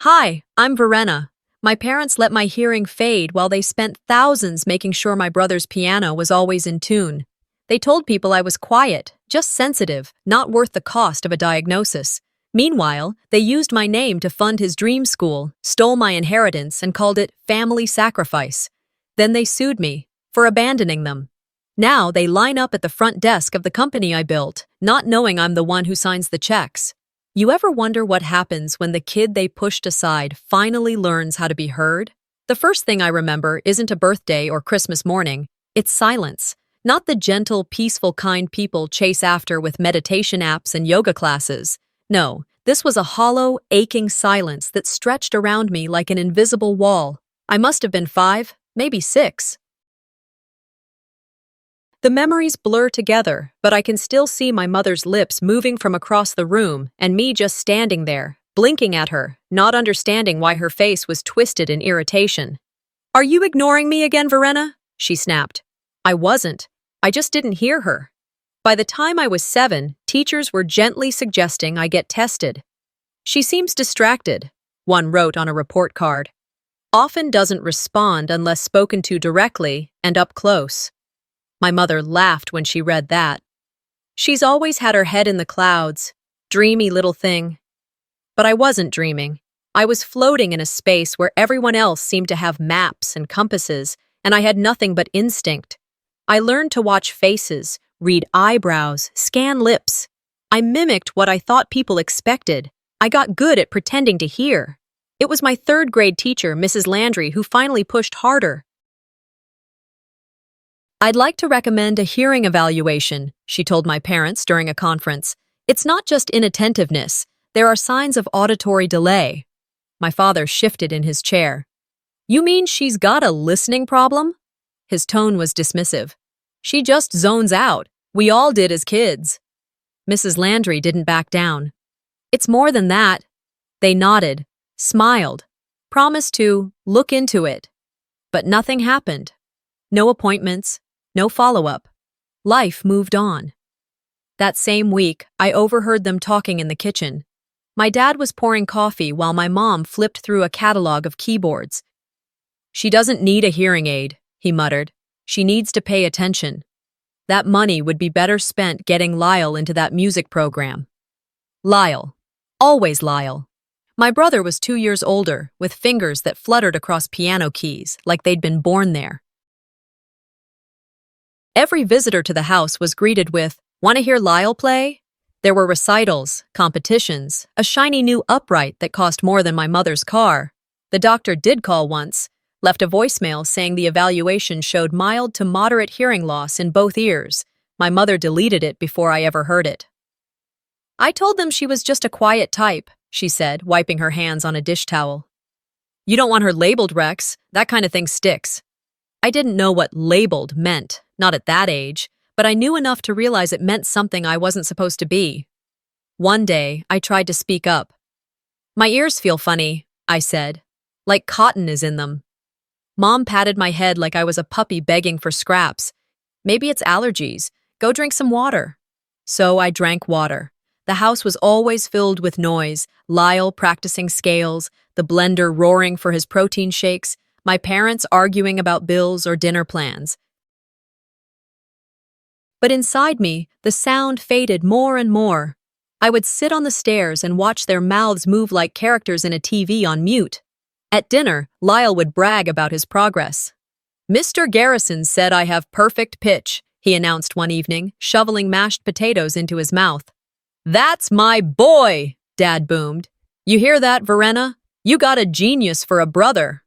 Hi, I'm Verena. My parents let my hearing fade while they spent thousands making sure my brother's piano was always in tune. They told people I was quiet, just sensitive, not worth the cost of a diagnosis. Meanwhile, they used my name to fund his dream school, stole my inheritance, and called it family sacrifice. Then they sued me for abandoning them. Now they line up at the front desk of the company I built, not knowing I'm the one who signs the checks. You ever wonder what happens when the kid they pushed aside finally learns how to be heard? The first thing I remember isn't a birthday or Christmas morning, it's silence. Not the gentle, peaceful kind people chase after with meditation apps and yoga classes. No, this was a hollow, aching silence that stretched around me like an invisible wall. I must have been 5, maybe 6. The memories blur together, but I can still see my mother's lips moving from across the room and me just standing there, blinking at her, not understanding why her face was twisted in irritation. "Are you ignoring me again, Verena?" she snapped. I wasn't. I just didn't hear her. By the time I was 7, teachers were gently suggesting I get tested. "She seems distracted," one wrote on a report card. "Often doesn't respond unless spoken to directly and up close." My mother laughed when she read that. "She's always had her head in the clouds. Dreamy little thing." But I wasn't dreaming. I was floating in a space where everyone else seemed to have maps and compasses, and I had nothing but instinct. I learned to watch faces, read eyebrows, scan lips. I mimicked what I thought people expected. I got good at pretending to hear. It was my 3rd grade teacher, Mrs. Landry, who finally pushed harder. "I'd like to recommend a hearing evaluation," she told my parents during a conference. "It's not just inattentiveness. There are signs of auditory delay." My father shifted in his chair. "You mean she's got a listening problem?" His tone was dismissive. "She just zones out. We all did as kids." Mrs. Landry didn't back down. "It's more than that." They nodded, smiled, promised to look into it. But nothing happened. No appointments. No follow-up. Life moved on. That same week, I overheard them talking in the kitchen. My dad was pouring coffee while my mom flipped through a catalog of keyboards. "She doesn't need a hearing aid," he muttered. "She needs to pay attention. That money would be better spent getting Lyle into that music program." Lyle. Always Lyle. My brother was 2 years older, with fingers that fluttered across piano keys, like they'd been born there. Every visitor to the house was greeted with, "Want to hear Lyle play?" There were recitals, competitions, a shiny new upright that cost more than my mother's car. The doctor did call once, left a voicemail saying the evaluation showed mild to moderate hearing loss in both ears. My mother deleted it before I ever heard it. "I told them she was just a quiet type," she said, wiping her hands on a dish towel. "You don't want her labeled, Rex. That kind of thing sticks." I didn't know what labeled meant, not at that age, but I knew enough to realize it meant something I wasn't supposed to be. One day, I tried to speak up. "My ears feel funny," I said, "like cotton is in them." Mom patted my head like I was a puppy begging for scraps. "Maybe it's allergies. Go drink some water." So I drank water. The house was always filled with noise, Lyle practicing scales, the blender roaring for his protein shakes, my parents arguing about bills or dinner plans. But inside me, the sound faded more and more. I would sit on the stairs and watch their mouths move like characters in a TV on mute. At dinner, Lyle would brag about his progress. "Mr. Garrison said I have perfect pitch," he announced one evening, shoveling mashed potatoes into his mouth. "That's my boy," Dad boomed. "You hear that, Verena? You got a genius for a brother."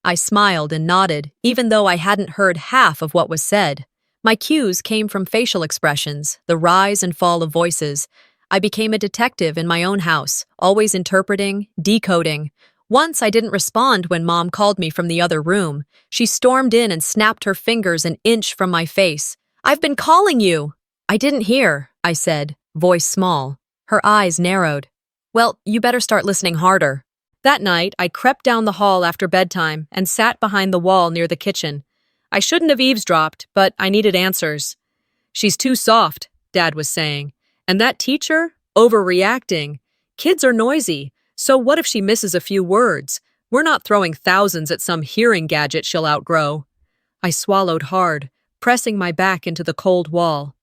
I smiled and nodded, even though I hadn't heard half of what was said. My cues came from facial expressions, the rise and fall of voices. I became a detective in my own house, always interpreting, decoding. Once I didn't respond when Mom called me from the other room. She stormed in and snapped her fingers an inch from my face. "I've been calling you." "I didn't hear," I said, voice small. Her eyes narrowed. "Well, you better start listening harder." That night, I crept down the hall after bedtime and sat behind the wall near the kitchen. I shouldn't have eavesdropped, but I needed answers. "She's too soft," Dad was saying. "And that teacher? Overreacting. Kids are noisy. So what if she misses a few words? We're not throwing thousands at some hearing gadget she'll outgrow. I swallowed hard, pressing my back into the cold wall.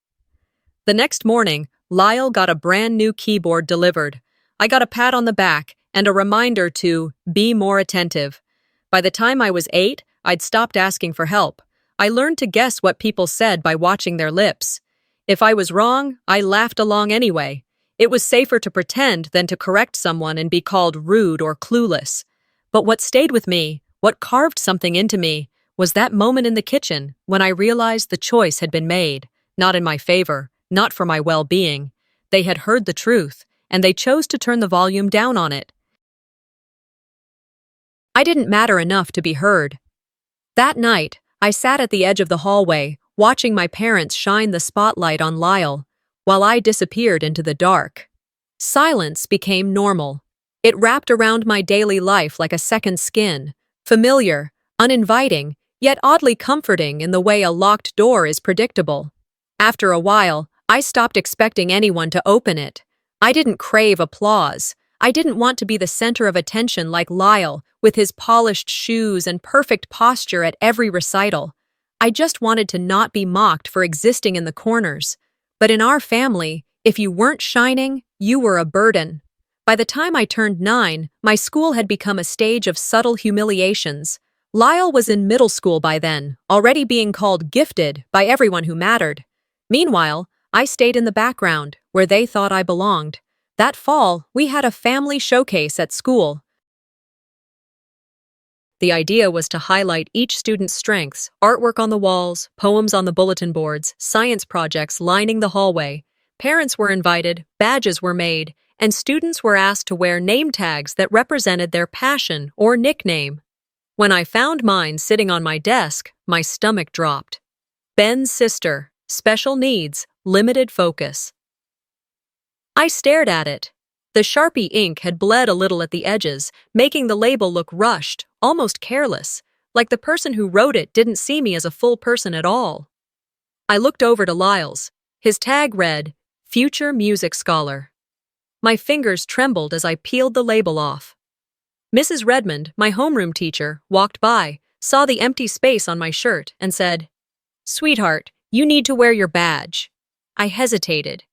The next morning, Lyle got a brand new keyboard delivered. I got a pat on the back and a reminder to be more attentive. By the time I was 8, I'd stopped asking for help. I learned to guess what people said by watching their lips. If I was wrong, I laughed along anyway. It was safer to pretend than to correct someone and be called rude or clueless. But what stayed with me, what carved something into me, was that moment in the kitchen when I realized the choice had been made, not in my favor, not for my well-being. They had heard the truth, and they chose to turn the volume down on it. I didn't matter enough to be heard. That night, I sat at the edge of the hallway, watching my parents shine the spotlight on Lyle, while I disappeared into the dark. Silence became normal. It wrapped around my daily life like a second skin, familiar, uninviting, yet oddly comforting in the way a locked door is predictable. After a while, I stopped expecting anyone to open it. I didn't crave applause. I didn't want to be the center of attention like Lyle, with his polished shoes and perfect posture at every recital. I just wanted to not be mocked for existing in the corners. But in our family, if you weren't shining, you were a burden. By the time I turned 9, my school had become a stage of subtle humiliations. Lyle was in middle school by then, already being called gifted by everyone who mattered. Meanwhile, I stayed in the background, where they thought I belonged. That fall, we had a family showcase at school. The idea was to highlight each student's strengths, artwork on the walls, poems on the bulletin boards, science projects lining the hallway. Parents were invited, badges were made, and students were asked to wear name tags that represented their passion or nickname. When I found mine sitting on my desk, my stomach dropped. Ben's sister, special needs, limited focus. I stared at it. The Sharpie ink had bled a little at the edges, making the label look rushed, almost careless, like the person who wrote it didn't see me as a full person at all. I looked over to Lyle's. His tag read, Future Music Scholar. My fingers trembled as I peeled the label off. Mrs. Redmond, my homeroom teacher, walked by, saw the empty space on my shirt, and said, "Sweetheart, you need to wear your badge." I hesitated.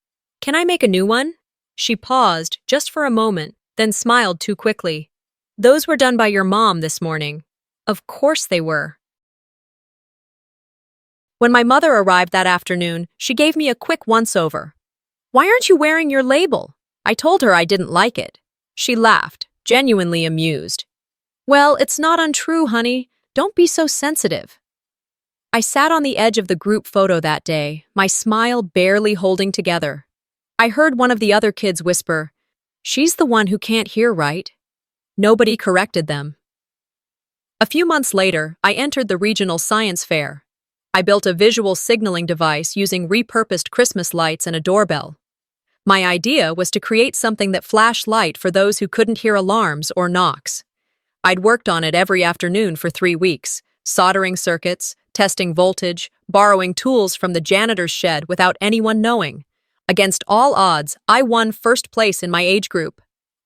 "Can I make a new one?" She paused, just for a moment, then smiled too quickly. "Those were done by your mom this morning." Of course they were. When my mother arrived that afternoon, she gave me a quick once-over. "Why aren't you wearing your label?" I told her I didn't like it. She laughed, genuinely amused. "Well, it's not untrue, honey. Don't be so sensitive." I sat on the edge of the group photo that day, my smile barely holding together. I heard one of the other kids whisper, "She's the one who can't hear right." Nobody corrected them. A few months later, I entered the regional science fair. I built a visual signaling device using repurposed Christmas lights and a doorbell. My idea was to create something that flashed light for those who couldn't hear alarms or knocks. I'd worked on it every afternoon for 3 weeks, soldering circuits, testing voltage, borrowing tools from the janitor's shed without anyone knowing. Against all odds, I won first place in my age group.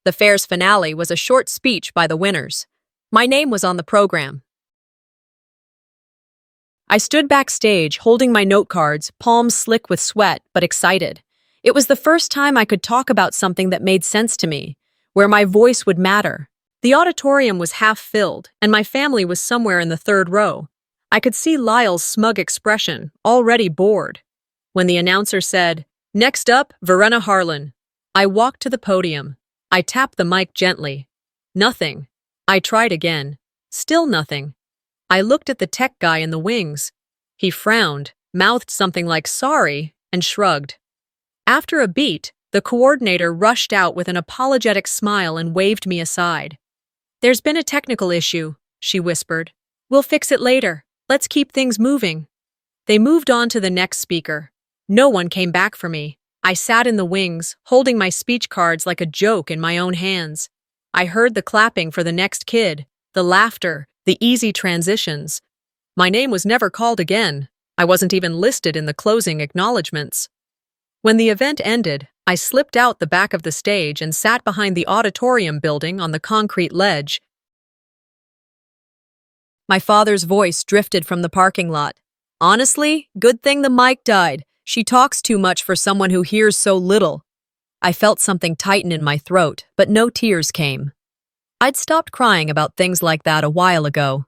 The fair's finale was a short speech by the winners. My name was on the program. I stood backstage, holding my note cards, palms slick with sweat, but excited. It was the first time I could talk about something that made sense to me, where my voice would matter. The auditorium was half filled, and my family was somewhere in the 3rd row. I could see Lyle's smug expression, already bored. When the announcer said, "Next up, Vera Harlan," I walked to the podium. I tapped the mic gently. Nothing. I tried again. Still nothing. I looked at the tech guy in the wings. He frowned, mouthed something like sorry, and shrugged. After a beat, the coordinator rushed out with an apologetic smile and waved me aside. "There's been a technical issue," she whispered. "We'll fix it later. Let's keep things moving." They moved on to the next speaker. No one came back for me. I sat in the wings, holding my speech cards like a joke in my own hands. I heard the clapping for the next kid, the laughter, the easy transitions. My name was never called again. I wasn't even listed in the closing acknowledgments. When the event ended, I I slipped out the back of the stage and sat behind the auditorium building on the concrete ledge. My father's voice drifted from the parking lot. Honestly, good thing the mic died. She talks too much for someone who hears so little. I felt something tighten in my throat, but no tears came. I'd stopped crying about things like that a while ago.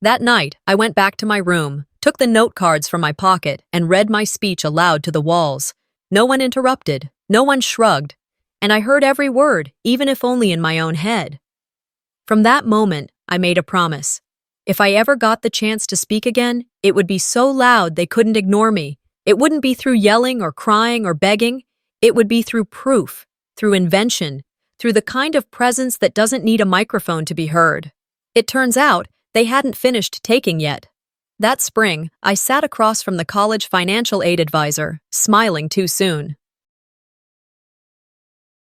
That night, I went back to my room, took the note cards from my pocket, and read my speech aloud to the walls. No one interrupted, no one shrugged, and I heard every word, even if only in my own head. From that moment, I made a promise. If I ever got the chance to speak again, it would be so loud they couldn't ignore me. It wouldn't be through yelling or crying or begging. It would be through proof, through invention, through the kind of presence that doesn't need a microphone to be heard. It turns out, they hadn't finished taking yet. That spring, I sat across from the college financial aid advisor, smiling too soon.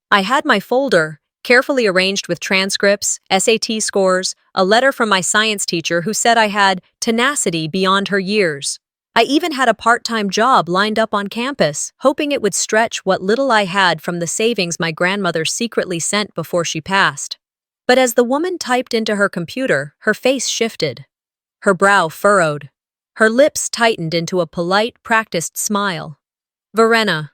I had my folder, carefully arranged with transcripts, SAT scores, a letter from my science teacher who said I had tenacity beyond her years. I even had a part-time job lined up on campus, hoping it would stretch what little I had from the savings my grandmother secretly sent before she passed. But as the woman typed into her computer, her face shifted. Her brow furrowed. Her lips tightened into a polite, practiced smile. "Verena,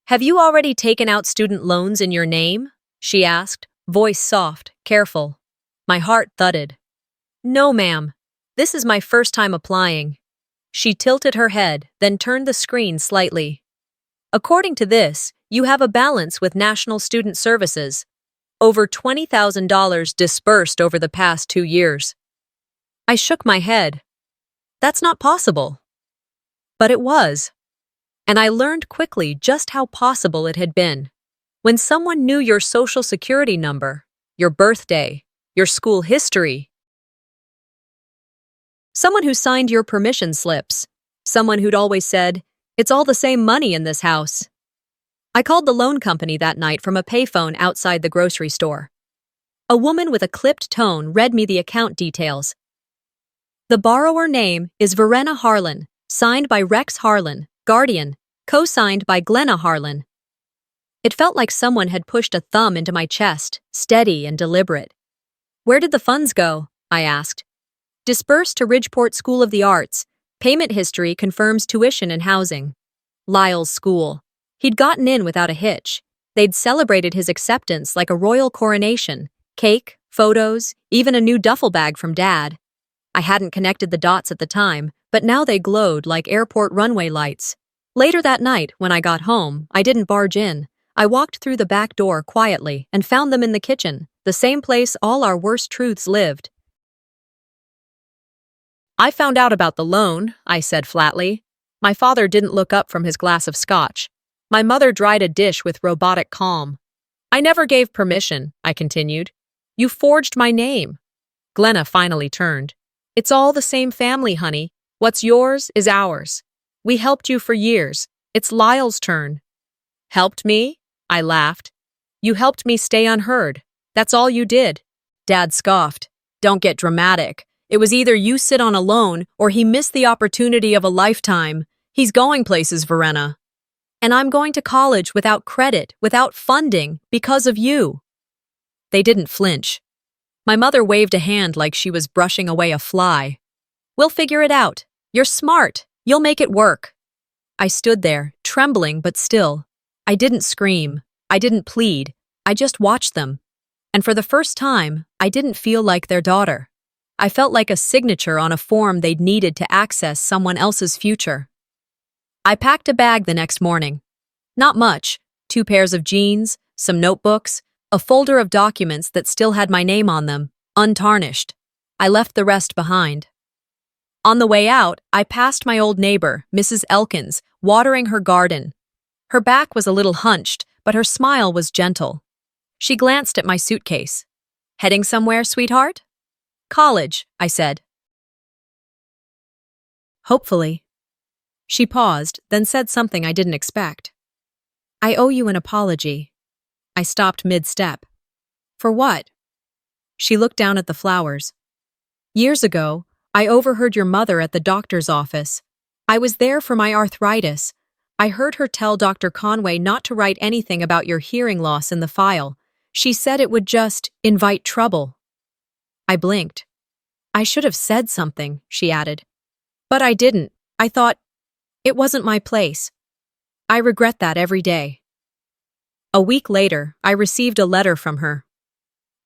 have you already taken out student loans in your name?" she asked, voice soft, careful. My heart thudded. "No, ma'am. This is my first time applying." She tilted her head, then turned the screen slightly. "According to this, you have a balance with National Student Services. Over $20,000 dispersed over the past 2 years. I shook my head. That's not possible. But it was. And I learned quickly just how possible it had been. When someone knew your social security number, your birthday, your school history, someone who signed your permission slips, someone who'd always said, "It's all the same money in this house." I called the loan company that night from a payphone outside the grocery store. A woman with a clipped tone read me the account details. The borrower name is Verena Harlan, signed by Rex Harlan, guardian, co-signed by Glenna Harlan. It felt like someone had pushed a thumb into my chest, steady and deliberate. "Where did the funds go?" I asked. "Dispersed to Ridgeport School of the Arts. Payment history confirms tuition and housing." Lyle's school. He'd gotten in without a hitch. They'd celebrated his acceptance like a royal coronation. Cake, photos, even a new duffel bag from Dad. I hadn't connected the dots at the time, but now they glowed like airport runway lights. Later that night, when I got home, I didn't barge in. I walked through the back door quietly and found them in the kitchen, the same place all our worst truths lived. "I found out about the loan," I said flatly. My father didn't look up from his glass of scotch. My mother dried a dish with robotic calm. "I never gave permission," I continued. "You forged my name." Glenna finally turned. "It's all the same family, honey. What's yours is ours. We helped you for years. It's Lyle's turn." "Helped me?" I laughed. "You helped me stay unheard. That's all you did." Dad scoffed. "Don't get dramatic. It was either you sit on a loan or he missed the opportunity of a lifetime. He's going places, Verena. And I'm going to college without credit, without funding, because of you." They didn't flinch. My mother waved a hand like she was brushing away a fly. "We'll figure it out. You're smart. You'll make it work." I stood there, trembling but still. I didn't scream. I didn't plead. I just watched them. And for the first time, I didn't feel like their daughter. I felt like a signature on a form they'd needed to access someone else's future. I packed a bag the next morning. Not much. 2 pairs of jeans, some notebooks, a folder of documents that still had my name on them, untarnished. I left the rest behind. On the way out, I passed my old neighbor, Mrs. Elkins, watering her garden. Her back was a little hunched, but her smile was gentle. She glanced at my suitcase. "Heading somewhere, sweetheart?" "College," I said. "Hopefully." She paused, then said something I didn't expect. "I owe you an apology." I stopped mid-step. "For what?" She looked down at the flowers. "Years ago, I overheard your mother at the doctor's office. I was there for my arthritis. I heard her tell Dr. Conway not to write anything about your hearing loss in the file. She said it would just invite trouble. I blinked. I should have said something, she added. But I didn't. I thought, it wasn't my place. I regret that every day. A week later, I received a letter from her.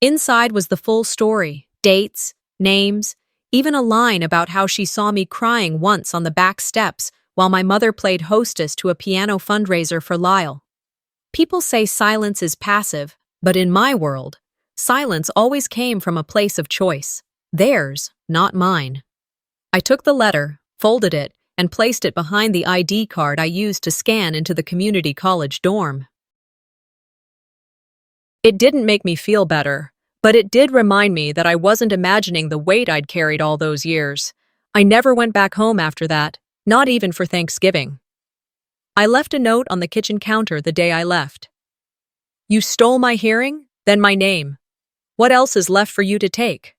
Inside was the full story, dates, names, even a line about how she saw me crying once on the back steps while my mother played hostess to a piano fundraiser for Lyle. People say silence is passive, but in my world, silence always came from a place of choice. Theirs, not mine. I took the letter, folded it, and placed it behind the ID card I used to scan into the community college dorm. It didn't make me feel better, but it did remind me that I wasn't imagining the weight I'd carried all those years. I never went back home after that, not even for Thanksgiving. I left a note on the kitchen counter the day I left. You stole my hearing, then my name. What else is left for you to take?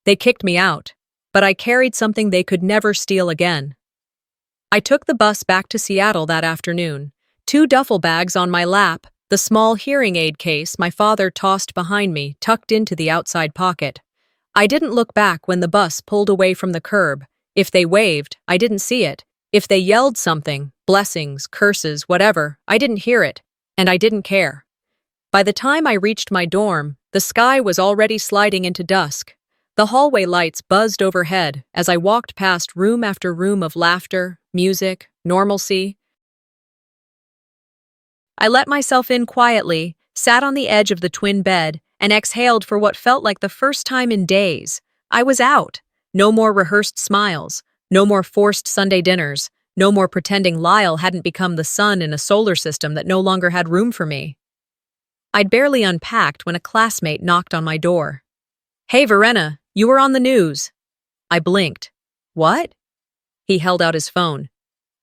They kicked me out, but I carried something they could never steal again. I took the bus back to Seattle that afternoon, 2 duffel bags on my lap, the small hearing aid case my father tossed behind me tucked into the outside pocket. I didn't look back when the bus pulled away from the curb. If they waved, I didn't see it. If they yelled something, blessings, curses, whatever, I didn't hear it, and I didn't care. By the time I reached my dorm, the sky was already sliding into dusk. The hallway lights buzzed overhead as I walked past room after room of laughter, music, normalcy. I let myself in quietly, sat on the edge of the twin bed, and exhaled for what felt like the first time in days. I was out. No more rehearsed smiles, no more forced Sunday dinners, no more pretending Lyle hadn't become the sun in a solar system that no longer had room for me. I'd barely unpacked when a classmate knocked on my door. Hey, Verena, you were on the news. I blinked. What? He held out his phone.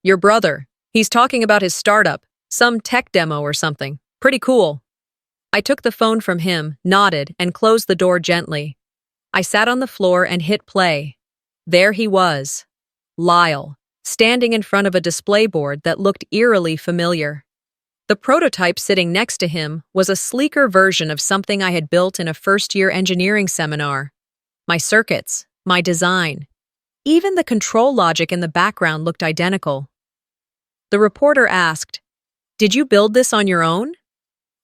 Your brother. He's talking about his startup, some tech demo or something. Pretty cool. I took the phone from him, nodded, and closed the door gently. I sat on the floor and hit play. There he was. Lyle, standing in front of a display board that looked eerily familiar. The prototype sitting next to him was a sleeker version of something I had built in a first-year engineering seminar. My circuits, my design. Even the control logic in the background looked identical. The reporter asked, "Did you build this on your own?"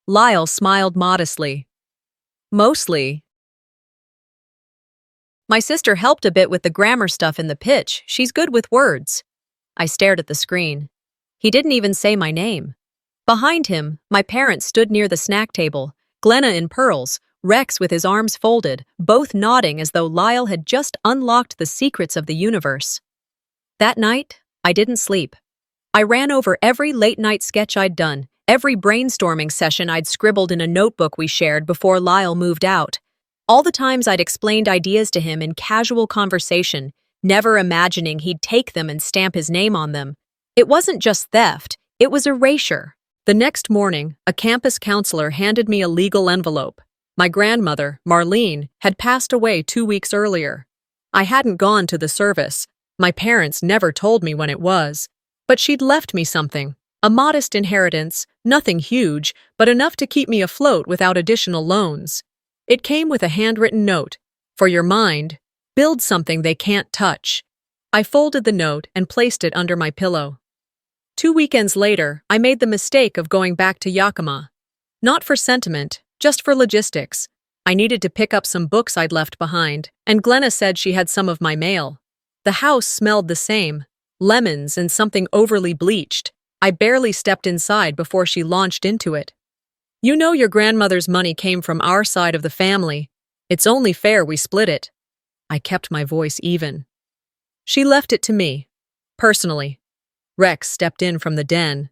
Lyle smiled modestly. Mostly. My sister helped a bit with the grammar stuff in the pitch. She's good with words. I stared at the screen. He didn't even say my name. Behind him, my parents stood near the snack table, Glenna in pearls, Rex with his arms folded, both nodding as though Lyle had just unlocked the secrets of the universe. That night, I didn't sleep. I ran over every late-night sketch I'd done, every brainstorming session I'd scribbled in a notebook we shared before Lyle moved out. All the times I'd explained ideas to him in casual conversation, never imagining he'd take them and stamp his name on them. It wasn't just theft, it was erasure. The next morning, a campus counselor handed me a legal envelope. My grandmother, Marlene, had passed away 2 weeks earlier. I hadn't gone to the service. My parents never told me when it was. But she'd left me something. A modest inheritance, nothing huge, but enough to keep me afloat without additional loans. It came with a handwritten note. For your mind, build something they can't touch. I folded the note and placed it under my pillow. 2 weekends later, I made the mistake of going back to Yakima. Not for sentiment, just for logistics. I needed to pick up some books I'd left behind, and Glenna said she had some of my mail. The house smelled the same, lemons and something overly bleached. I barely stepped inside before she launched into it. You know your grandmother's money came from our side of the family. It's only fair we split it. I kept my voice even. She left it to me, personally. Rex stepped in from the den.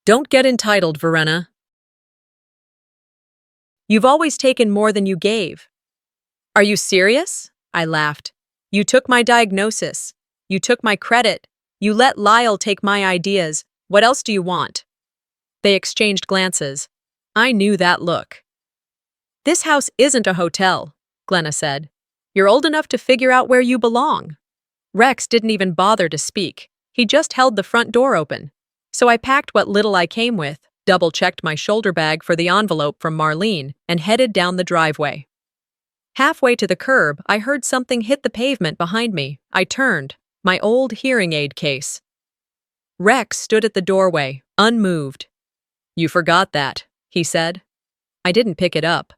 Don't get entitled, Verena. You've always taken more than you gave. Are you serious? I laughed. You took my diagnosis. You took my credit. You let Lyle take my ideas. What else do you want? They exchanged glances. I knew that look. This house isn't a hotel, Glenna said. You're old enough to figure out where you belong. Rex didn't even bother to speak. He just held the front door open. So I packed what little I came with, double-checked my shoulder bag for the envelope from Marlene, and headed down the driveway. Halfway to the curb, I heard something hit the pavement behind me. I turned. My old hearing aid case. Rex stood at the doorway, unmoved. "You forgot that," he said. I didn't pick it up.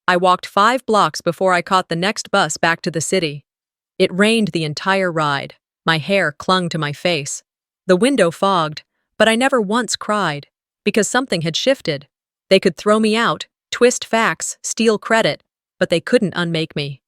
I walked 5 blocks before I caught the next bus back to the city. It rained the entire ride. My hair clung to my face. The window fogged, but I never once cried, because something had shifted. They could throw me out, twist facts, steal credit, but they couldn't unmake me.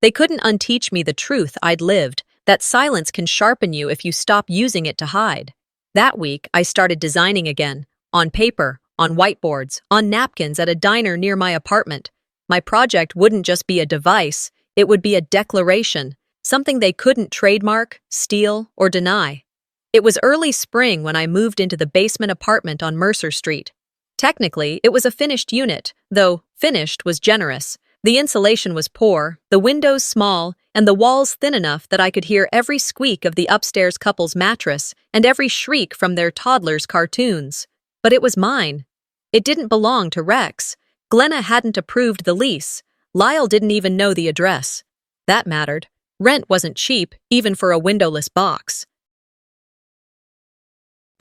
They couldn't unteach me the truth I'd lived, that silence can sharpen you if you stop using it to hide. That week, I started designing again, on paper, on whiteboards, on napkins at a diner near my apartment. My project wouldn't just be a device, it would be a declaration, something they couldn't trademark, steal, or deny. It was early spring when I moved into the basement apartment on Mercer Street. Technically, it was a finished unit, though finished was generous. The insulation was poor, the windows small, and the walls thin enough that I could hear every squeak of the upstairs couple's mattress and every shriek from their toddler's cartoons. But it was mine. It didn't belong to Rex. Glenna hadn't approved the lease. Lyle didn't even know the address. That mattered. Rent wasn't cheap, even for a windowless box.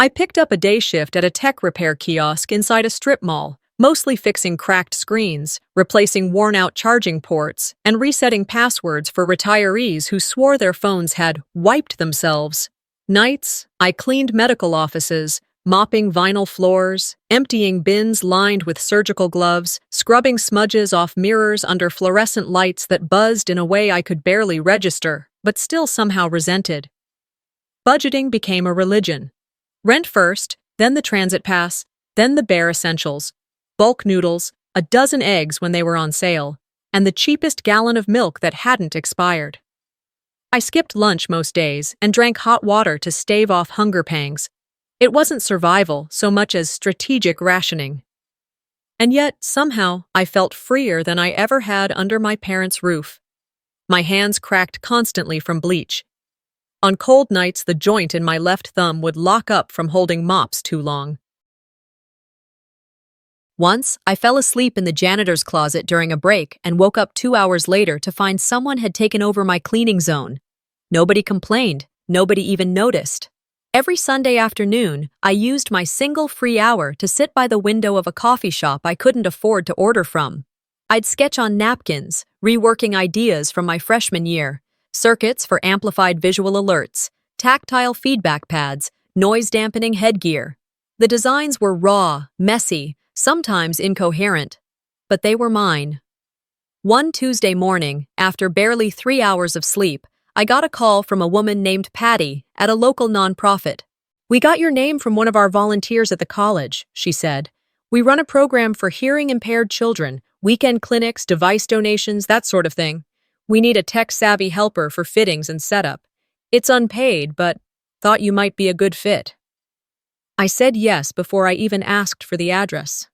I picked up a day shift at a tech repair kiosk inside a strip mall, mostly fixing cracked screens, replacing worn-out charging ports, and resetting passwords for retirees who swore their phones had wiped themselves. Nights, I cleaned medical offices, mopping vinyl floors, emptying bins lined with surgical gloves, scrubbing smudges off mirrors under fluorescent lights that buzzed in a way I could barely register, but still somehow resented. Budgeting became a religion. Rent first, then the transit pass, then the bare essentials. Bulk noodles, a dozen eggs when they were on sale, and the cheapest gallon of milk that hadn't expired. I skipped lunch most days and drank hot water to stave off hunger pangs. It wasn't survival so much as strategic rationing. And yet, somehow, I felt freer than I ever had under my parents' roof. My hands cracked constantly from bleach. On cold nights, the joint in my left thumb would lock up from holding mops too long. Once, I fell asleep in the janitor's closet during a break and woke up 2 hours later to find someone had taken over my cleaning zone. Nobody complained, nobody even noticed. Every Sunday afternoon, I used my single free hour to sit by the window of a coffee shop I couldn't afford to order from. I'd sketch on napkins, reworking ideas from my freshman year, circuits for amplified visual alerts, tactile feedback pads, noise-dampening headgear. The designs were raw, messy, sometimes incoherent, but they were mine. One Tuesday morning, after barely 3 hours of sleep, I got a call from a woman named Patty at a local nonprofit. "We got your name from one of our volunteers at the college," she said. "We run a program for hearing-impaired children, weekend clinics, device donations, that sort of thing. We need a tech-savvy helper for fittings and setup. It's unpaid, but thought you might be a good fit." I said yes before I even asked for the address.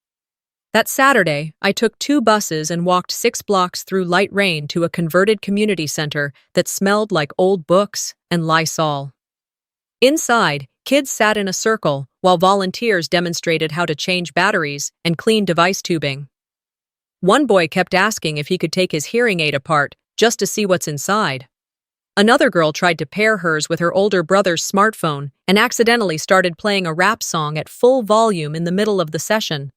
That Saturday, I took 2 buses and walked 6 blocks through light rain to a converted community center that smelled like old books and Lysol. Inside, kids sat in a circle while volunteers demonstrated how to change batteries and clean device tubing. One boy kept asking if he could take his hearing aid apart just to see what's inside. Another girl tried to pair hers with her older brother's smartphone and accidentally started playing a rap song at full volume in the middle of the session.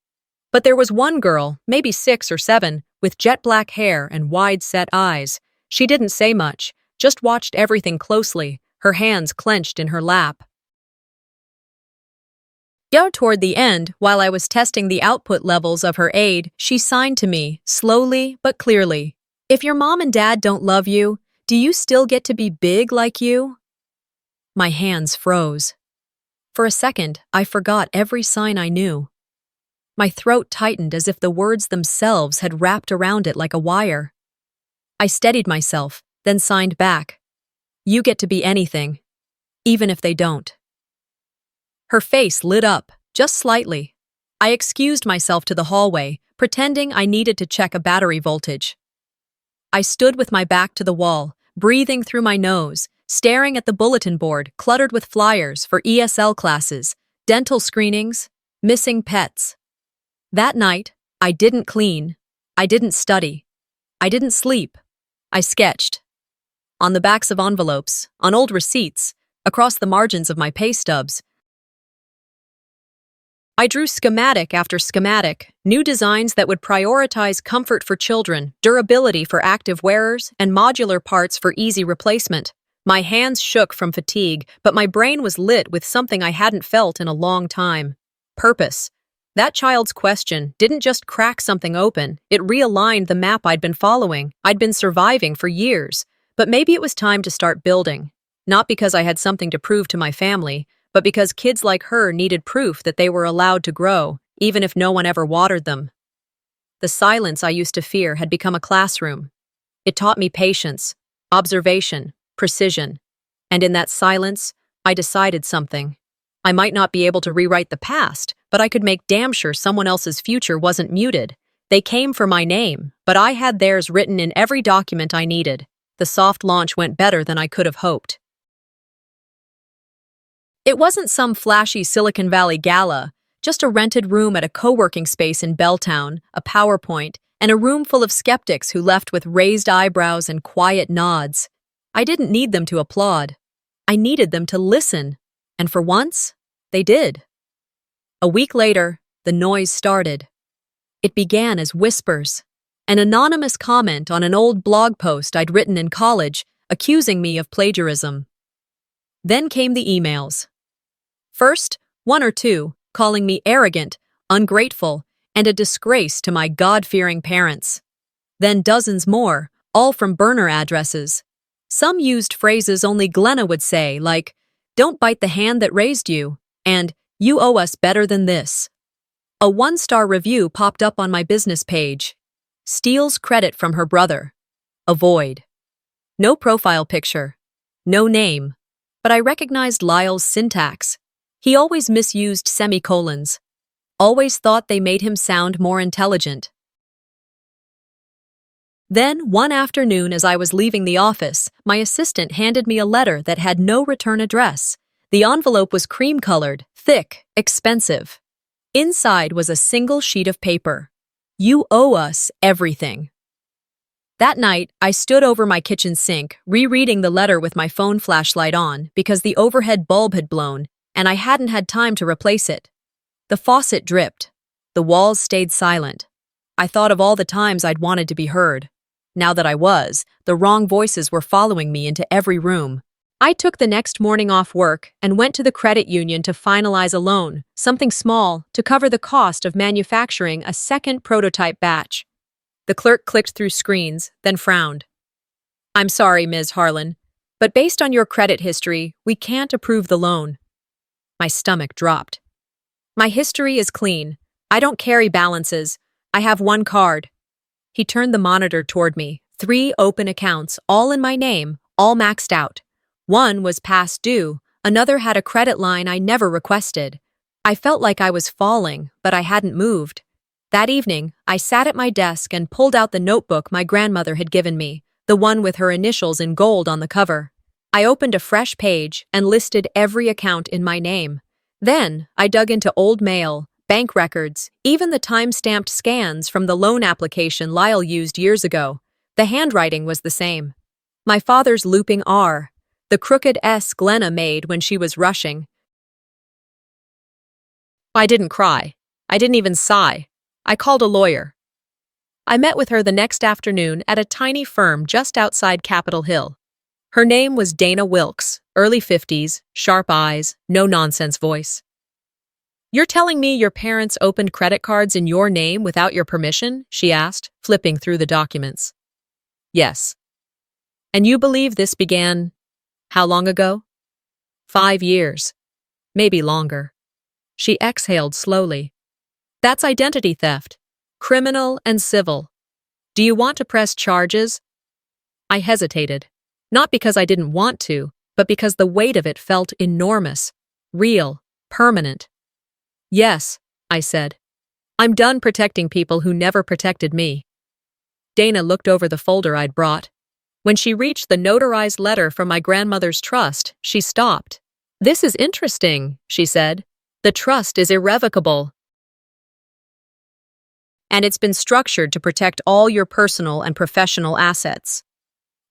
But there was one girl, maybe 6 or 7, with jet black hair and wide-set eyes. She didn't say much, just watched everything closely, her hands clenched in her lap. Toward the end, while I was testing the output levels of her aid, she signed to me, slowly but clearly. "If your mom and dad don't love you, do you still get to be big like you?" My hands froze. For a second, I forgot every sign I knew. My throat tightened as if the words themselves had wrapped around it like a wire. I steadied myself, then signed back. "You get to be anything, even if they don't." Her face lit up, just slightly. I excused myself to the hallway, pretending I needed to check a battery voltage. I stood with my back to the wall, breathing through my nose, staring at the bulletin board cluttered with flyers for ESL classes, dental screenings, missing pets. That night, I didn't clean, I didn't study, I didn't sleep. I sketched. On the backs of envelopes, on old receipts, across the margins of my pay stubs. I drew schematic after schematic, new designs that would prioritize comfort for children, durability for active wearers, and modular parts for easy replacement. My hands shook from fatigue, but my brain was lit with something I hadn't felt in a long time. Purpose. That child's question didn't just crack something open, it realigned the map I'd been following. I'd been surviving for years, but maybe it was time to start building. Not because I had something to prove to my family, but because kids like her needed proof that they were allowed to grow, even if no one ever watered them. The silence I used to fear had become a classroom. It taught me patience, observation, precision. And in that silence, I decided something. I might not be able to rewrite the past, but I could make damn sure someone else's future wasn't muted. They came for my name, but I had theirs written in every document I needed. The soft launch went better than I could have hoped. It wasn't some flashy Silicon Valley gala, just a rented room at a co-working space in Belltown, a PowerPoint, and a room full of skeptics who left with raised eyebrows and quiet nods. I didn't need them to applaud. I needed them to listen. And for once, they did. A week later, the noise started. It began as whispers. An anonymous comment on an old blog post I'd written in college, accusing me of plagiarism. Then came the emails. First, one or two, calling me arrogant, ungrateful, and a disgrace to my God-fearing parents. Then dozens more, all from burner addresses. Some used phrases only Glenna would say, like, "Don't bite the hand that raised you," and "You owe us better than this." A one-star review popped up on my business page. Steals credit from her brother. Avoid. No profile picture. No name. But I recognized Lyle's syntax. He always misused semicolons. Always thought they made him sound more intelligent. Then, one afternoon as I was leaving the office, my assistant handed me a letter that had no return address. The envelope was cream-colored, thick, expensive. Inside was a single sheet of paper. "You owe us everything." That night, I stood over my kitchen sink, rereading the letter with my phone flashlight on because the overhead bulb had blown, and I hadn't had time to replace it. The faucet dripped. The walls stayed silent. I thought of all the times I'd wanted to be heard. Now that I was, the wrong voices were following me into every room. I took the next morning off work and went to the credit union to finalize a loan, something small, to cover the cost of manufacturing a second prototype batch. The clerk clicked through screens, then frowned. "I'm sorry, Ms. Harlan, but based on your credit history, we can't approve the loan." My stomach dropped. "My history is clean. I don't carry balances. I have one card." He turned the monitor toward me. 3 open accounts, all in my name, all maxed out. One was past due, another had a credit line I never requested. I felt like I was falling, but I hadn't moved. That evening, I sat at my desk and pulled out the notebook my grandmother had given me, the one with her initials in gold on the cover. I opened a fresh page and listed every account in my name. Then, I dug into old mail, bank records, even the time-stamped scans from the loan application Lyle used years ago. The handwriting was the same. My father's looping R, the crooked S Glenna made when she was rushing. I didn't cry. I didn't even sigh. I called a lawyer. I met with her the next afternoon at a tiny firm just outside Capitol Hill. Her name was Dana Wilkes, early 50s, sharp eyes, no-nonsense voice. "You're telling me your parents opened credit cards in your name without your permission?" she asked, flipping through the documents. "Yes." "And you believe this began, how long ago?" 5 years. Maybe longer. She exhaled slowly. "That's identity theft. Criminal and civil. Do you want to press charges?" I hesitated. Not because I didn't want to, but because the weight of it felt enormous, real, permanent. "Yes," I said. "I'm done protecting people who never protected me." Dana looked over the folder I'd brought. When she reached the notarized letter from my grandmother's trust, she stopped. "This is interesting," she said. "The trust is irrevocable, and it's been structured to protect all your personal and professional assets."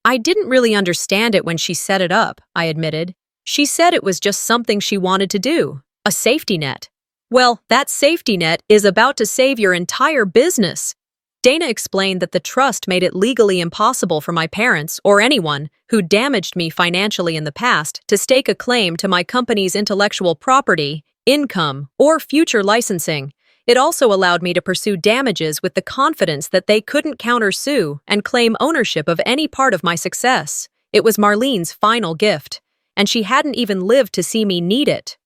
I didn't really understand it when she set it up, I admitted. She said it was just something she wanted to do, a safety net. Well, that safety net is about to save your entire business. Dana explained that the trust made it legally impossible for my parents or anyone who damaged me financially in the past to stake a claim to my company's intellectual property, income, or future licensing. It also allowed me to pursue damages with the confidence that they couldn't countersue and claim ownership of any part of my success. It was Marlene's final gift, and she hadn't even lived to see me need it.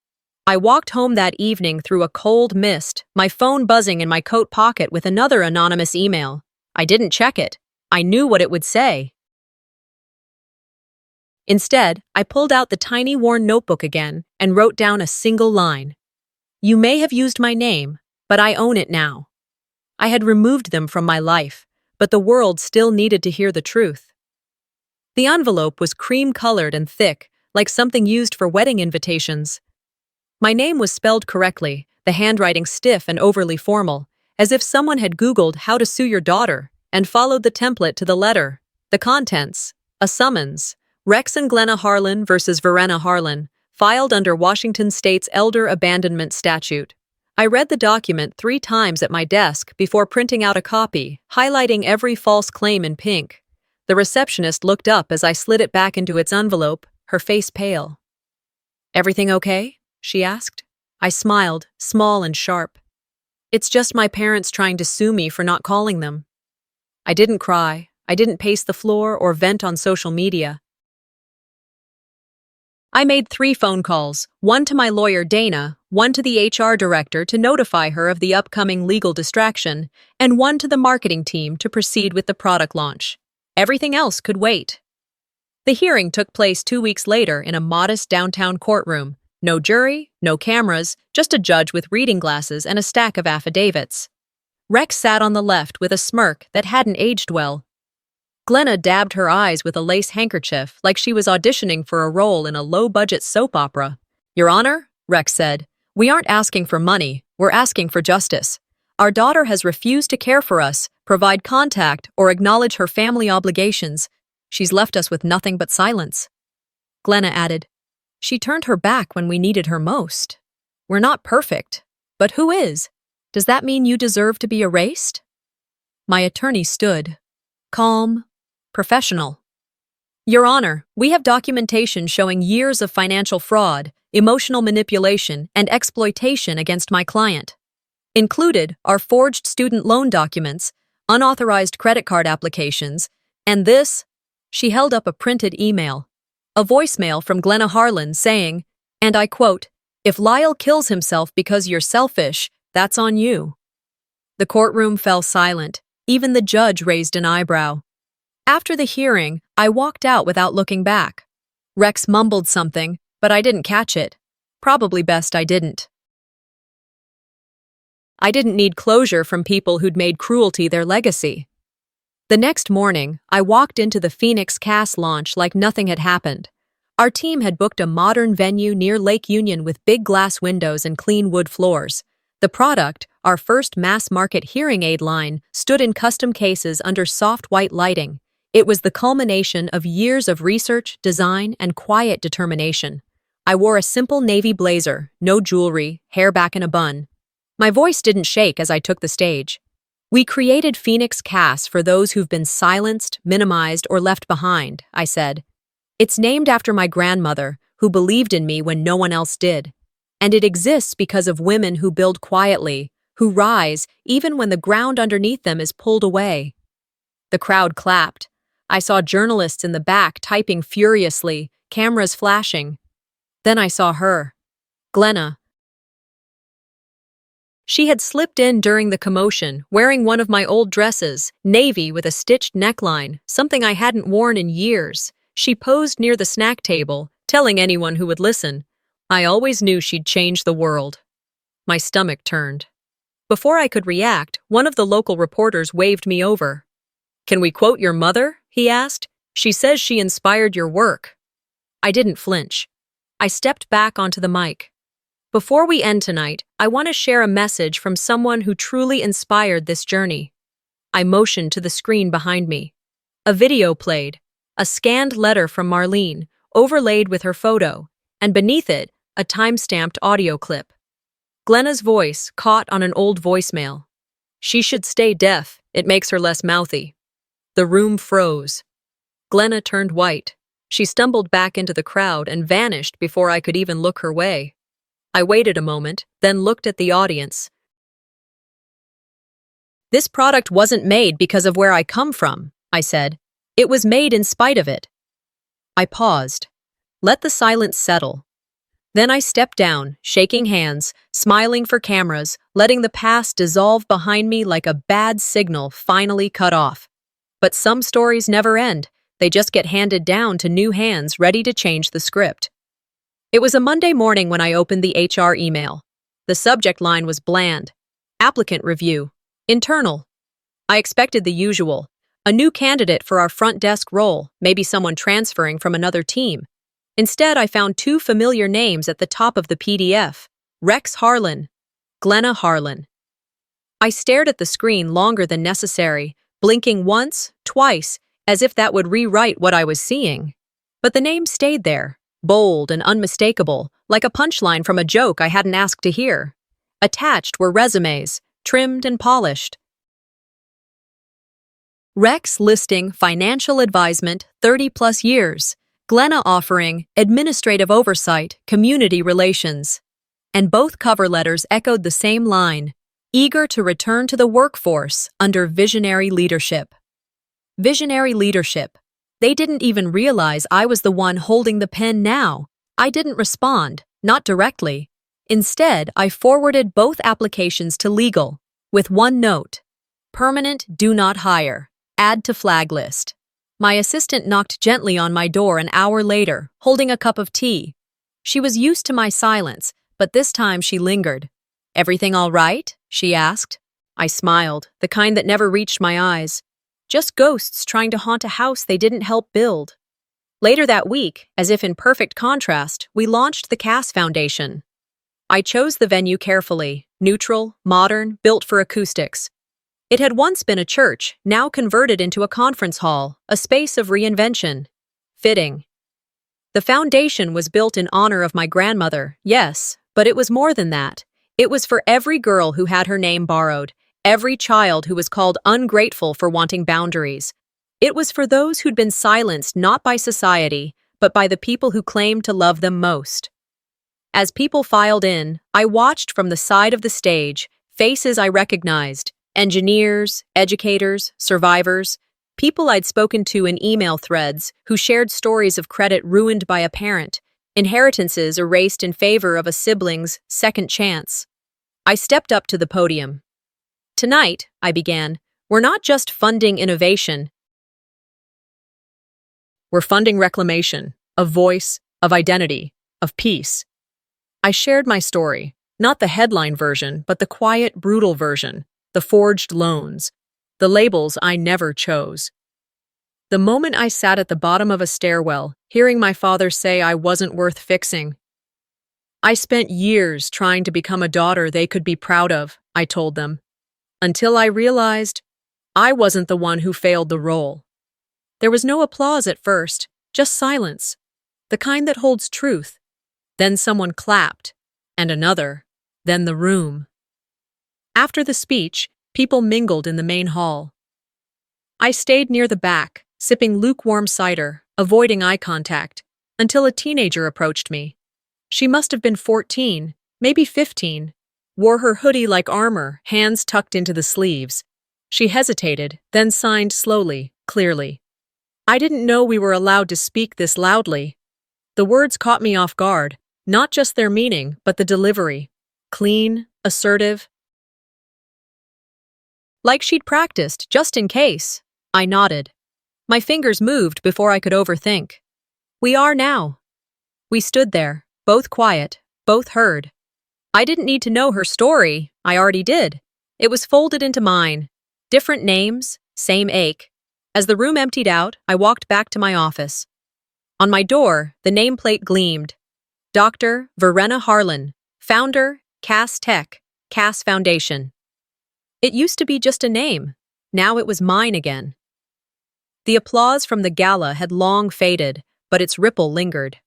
I walked home that evening through a cold mist, my phone buzzing in my coat pocket with another anonymous email. I didn't check it. I knew what it would say. Instead, I pulled out the tiny worn notebook again and wrote down a single line. "You may have used my name, but I own it now." I had removed them from my life, but the world still needed to hear the truth. The envelope was cream-colored and thick, like something used for wedding invitations. My name was spelled correctly, the handwriting stiff and overly formal, as if someone had Googled how to sue your daughter and followed the template to the letter. The contents: a summons, Rex and Glenna Harlan versus Verena Harlan, filed under Washington State's Elder Abandonment Statute. I read the document 3 times at my desk before printing out a copy, highlighting every false claim in pink. The receptionist looked up as I slid it back into its envelope, her face pale. "Everything okay?" she asked. I smiled, small and sharp. "It's just my parents trying to sue me for not calling them." I didn't cry. I didn't pace the floor or vent on social media. I made 3 phone calls, one to my lawyer Dana, one to the HR director to notify her of the upcoming legal distraction, and one to the marketing team to proceed with the product launch. Everything else could wait. The hearing took place 2 weeks later in a modest downtown courtroom. No jury, no cameras, just a judge with reading glasses and a stack of affidavits. Rex sat on the left with a smirk that hadn't aged well. Glenna dabbed her eyes with a lace handkerchief like she was auditioning for a role in a low-budget soap opera. "Your Honor," Rex said, "we aren't asking for money, we're asking for justice. Our daughter has refused to care for us, provide contact, or acknowledge her family obligations. She's left us with nothing but silence." Glenna added, "She turned her back when we needed her most. We're not perfect, but who is? Does that mean you deserve to be erased?" My attorney stood, calm, professional. "Your Honor, we have documentation showing years of financial fraud, emotional manipulation, and exploitation against my client. Included are forged student loan documents, unauthorized credit card applications, and this." She held up a printed email. A voicemail from Glenna Harlan saying, and I quote, "If Lyle kills himself because you're selfish, that's on you." The courtroom fell silent. Even the judge raised an eyebrow. After the hearing, I walked out without looking back. Rex mumbled something, but I didn't catch it. Probably best I didn't. I didn't need closure from people who'd made cruelty their legacy. The next morning, I walked into the Phoenix cast launch like nothing had happened. Our team had booked a modern venue near Lake Union with big glass windows and clean wood floors. The product, our first mass-market hearing aid line, stood in custom cases under soft white lighting. It was the culmination of years of research, design, and quiet determination. I wore a simple navy blazer, no jewelry, hair back in a bun. My voice didn't shake as I took the stage. "We created Phoenix Cast for those who've been silenced, minimized, or left behind," I said. "It's named after my grandmother, who believed in me when no one else did. And it exists because of women who build quietly, who rise even when the ground underneath them is pulled away." The crowd clapped. I saw journalists in the back typing furiously, cameras flashing. Then I saw her, Glenna. She had slipped in during the commotion, wearing one of my old dresses, navy with a stitched neckline, something I hadn't worn in years. She posed near the snack table, telling anyone who would listen. I always knew she'd change the world. My stomach turned. Before I could react, one of the local reporters waved me over. "Can we quote your mother?" he asked. She says she inspired your work. I didn't flinch. I stepped back onto the mic. Before we end tonight, I want to share a message from someone who truly inspired this journey. I motioned to the screen behind me. A video played, a scanned letter from Marlene, overlaid with her photo, and beneath it, a time-stamped audio clip. Glenna's voice caught on an old voicemail. She should stay deaf, it makes her less mouthy. The room froze. Glenna turned white. She stumbled back into the crowd and vanished before I could even look her way. I waited a moment, then looked at the audience. This product wasn't made because of where I come from, I said. It was made in spite of it. I paused. Let the silence settle. Then I stepped down, shaking hands, smiling for cameras, letting the past dissolve behind me like a bad signal finally cut off. But some stories never end. They just get handed down to new hands ready to change the script. It was a Monday morning when I opened the HR email. The subject line was bland. Applicant review. Internal. I expected the usual. A new candidate for our front desk role, maybe someone transferring from another team. Instead, I found two familiar names at the top of the PDF. Rex Harlan. Glenna Harlan. I stared at the screen longer than necessary, blinking once, twice, as if that would rewrite what I was seeing. But the name stayed there, bold and unmistakable, like a punchline from a joke I hadn't asked to hear. Attached were resumes, trimmed and polished. Rex listing financial advisement 30+ years. Glenna offering administrative oversight, community relations. And both cover letters echoed the same line, eager to return to the workforce under visionary leadership. Visionary leadership. They didn't even realize I was the one holding the pen now. I didn't respond, not directly. Instead, I forwarded both applications to legal, with one note. Permanent do not hire. Add to flag list. My assistant knocked gently on my door an hour later, holding a cup of tea. She was used to my silence, but this time she lingered. Everything all right? She asked. I smiled, the kind that never reached my eyes. Just ghosts trying to haunt a house they didn't help build. Later that week, as if in perfect contrast, we launched the Cass Foundation. I chose the venue carefully, neutral, modern, built for acoustics. It had once been a church, now converted into a conference hall, a space of reinvention. Fitting. The foundation was built in honor of my grandmother, yes, but it was more than that. It was for every girl who had her name borrowed, every child who was called ungrateful for wanting boundaries. It was for those who'd been silenced not by society, but by the people who claimed to love them most. As people filed in, I watched from the side of the stage, faces I recognized. Engineers, educators, survivors, people I'd spoken to in email threads who shared stories of credit ruined by a parent, inheritances erased in favor of a sibling's second chance. I stepped up to the podium. Tonight, I began, we're not just funding innovation. We're funding reclamation, of voice, of identity, of peace. I shared my story, not the headline version, but the quiet, brutal version. The forged loans, the labels I never chose. The moment I sat at the bottom of a stairwell, hearing my father say I wasn't worth fixing. I spent years trying to become a daughter they could be proud of, I told them, until I realized I wasn't the one who failed the role. There was no applause at first, just silence, the kind that holds truth. Then someone clapped, and another, then the room. After the speech, people mingled in the main hall. I stayed near the back, sipping lukewarm cider, avoiding eye contact, until a teenager approached me. She must have been 14, maybe 15, wore her hoodie like armor, hands tucked into the sleeves. She hesitated, then signed slowly, clearly. I didn't know we were allowed to speak this loudly. The words caught me off guard, not just their meaning, but the delivery. Clean, assertive. Like she'd practiced, just in case. I nodded. My fingers moved before I could overthink. We are now. We stood there, both quiet, both heard. I didn't need to know her story, I already did. It was folded into mine. Different names, same ache. As the room emptied out, I walked back to my office. On my door, the nameplate gleamed. Dr. Verena Harlan, founder, Cass Tech, Cass Foundation. It used to be just a name. Now it was mine again. The applause from the gala had long faded, but its ripple lingered.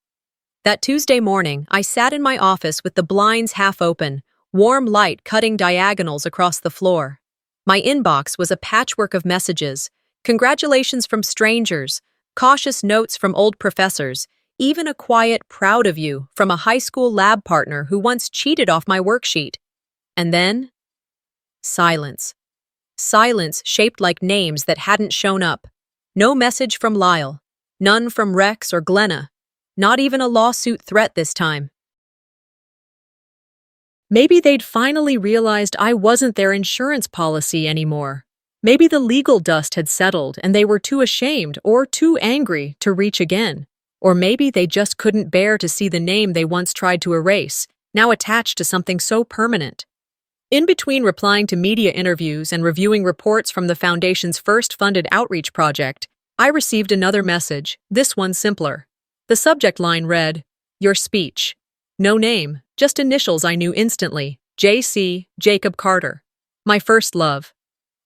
That Tuesday morning, I sat in my office with the blinds half open, warm light cutting diagonals across the floor. My inbox was a patchwork of messages, congratulations from strangers, cautious notes from old professors, even a quiet "proud of you" from a high school lab partner who once cheated off my worksheet. And then, silence. Silence shaped like names that hadn't shown up. No message from Lyle. None from Rex or Glenna. Not even a lawsuit threat this time. Maybe they'd finally realized I wasn't their insurance policy anymore. Maybe the legal dust had settled and they were too ashamed or too angry to reach again. Or maybe they just couldn't bear to see the name they once tried to erase, now attached to something so permanent. In between replying to media interviews and reviewing reports from the Foundation's first funded outreach project, I received another message, this one simpler. The subject line read, "Your speech." No name, just initials I knew instantly, J.C. Jacob Carter. My first love.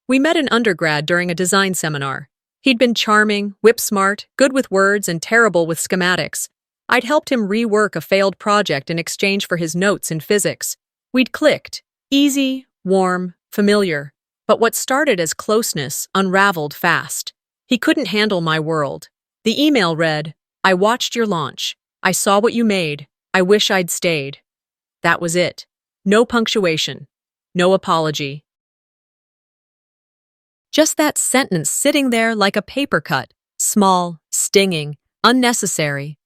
We met in undergrad during a design seminar. He'd been charming, whip-smart, good with words, and terrible with schematics. I'd helped him rework a failed project in exchange for his notes in physics. We'd clicked. Easy, warm, familiar. But what started as closeness unraveled fast. He couldn't handle my world. The email read, "I watched your launch. I saw what you made. I wish I'd stayed." That was it. No punctuation. No apology. Just that sentence sitting there like a paper cut, small, stinging, unnecessary.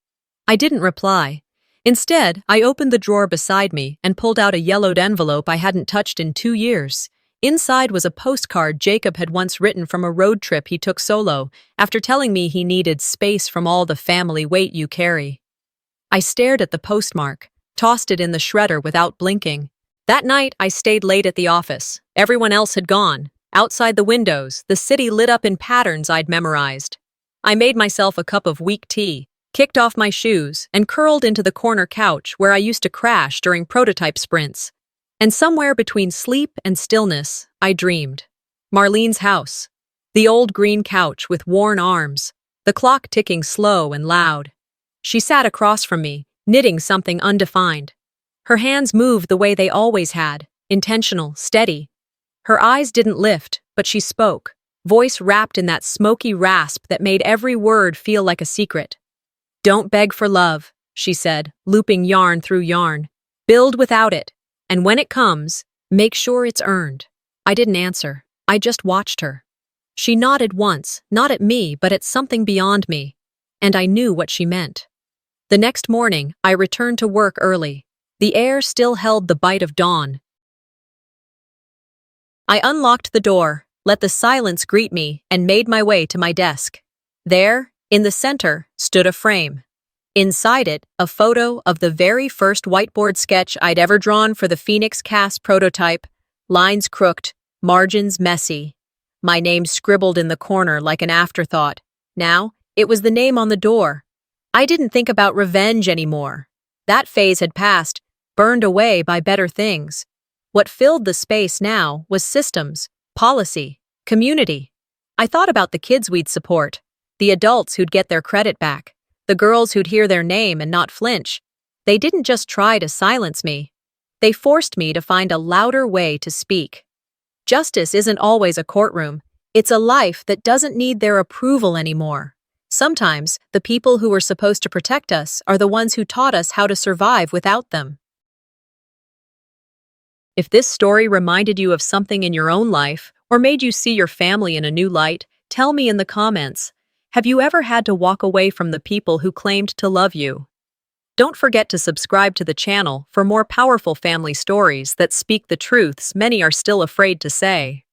I didn't reply. Instead, I opened the drawer beside me and pulled out a yellowed envelope I hadn't touched in 2 years. Inside was a postcard Jacob had once written from a road trip he took solo, after telling me he needed space from all the family weight you carry. I stared at the postmark, tossed it in the shredder without blinking. That night, I stayed late at the office. Everyone else had gone. Outside the windows, the city lit up in patterns I'd memorized. I made myself a cup of weak tea, kicked off my shoes, and curled into the corner couch where I used to crash during prototype sprints. And somewhere between sleep and stillness, I dreamed. Marlene's house. The old green couch with worn arms. The clock ticking slow and loud. She sat across from me, knitting something undefined. Her hands moved the way they always had, intentional, steady. Her eyes didn't lift, but she spoke, voice wrapped in that smoky rasp that made every word feel like a secret. "Don't beg for love," she said, looping yarn through yarn. "Build without it. And when it comes, make sure it's earned." I didn't answer. I just watched her. She nodded once, not at me, but at something beyond me. And I knew what she meant. The next morning, I returned to work early. The air still held the bite of dawn. I unlocked the door, let the silence greet me, and made my way to my desk. There, in the center, stood a frame. Inside it, a photo of the very first whiteboard sketch I'd ever drawn for the Phoenix Cass prototype, lines crooked, margins messy. My name scribbled in the corner like an afterthought. Now, it was the name on the door. I didn't think about revenge anymore. That phase had passed, burned away by better things. What filled the space now was systems, policy, community. I thought about the kids we'd support, the adults who'd get their credit back, the girls who'd hear their name and not flinch. They didn't just try to silence me. They forced me to find a louder way to speak. Justice isn't always a courtroom. It's a life that doesn't need their approval anymore. Sometimes, the people who were supposed to protect us are the ones who taught us how to survive without them. If this story reminded you of something in your own life, or made you see your family in a new light, tell me in the comments. Have you ever had to walk away from the people who claimed to love you? Don't forget to subscribe to the channel for more powerful family stories that speak the truths many are still afraid to say.